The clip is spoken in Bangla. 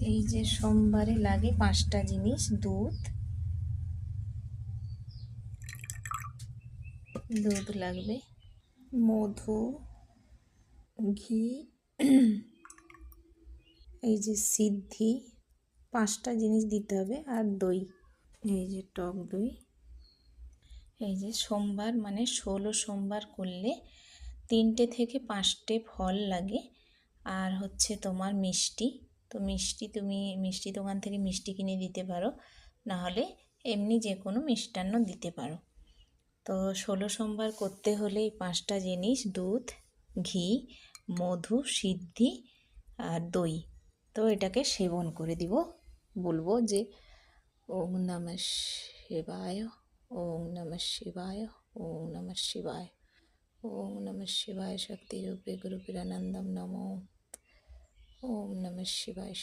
এই যে সোমবারে লাগে 5টা জিনিস: দুধ লাগবে, মধু, ঘি, এই যে সিদ্ধি, 5টা জিনিস দিতে হবে, আর দই, এই যে টক দই। এই যে সোমবার মানে 16 সোমবার করলে 3টে থেকে 5টে ফল লাগে, আর হচ্ছে তোমার মিষ্টি। তো মিষ্টি তুমি মিষ্টি দোকান থেকে মিষ্টি কিনে দিতে পারো, নাহলে এমনি যে কোনো মিষ্টান্ন দিতে পারো। তো 16 সোমবার করতে হলে এই 5টা জিনিস: দুধ, ঘি, মধু, সিদ্ধি আর দই। তো এটাকে সেবন করে দিব, বলবো যে ওম নমঃ শিবায়, ওম নমঃ শিবায়, ওম নমঃ শিবায়, ওম নমঃ শিবায়। শক্তি রূপে গুরু প্রেরানন্দম নমো। ওম নমঃ শিবায়।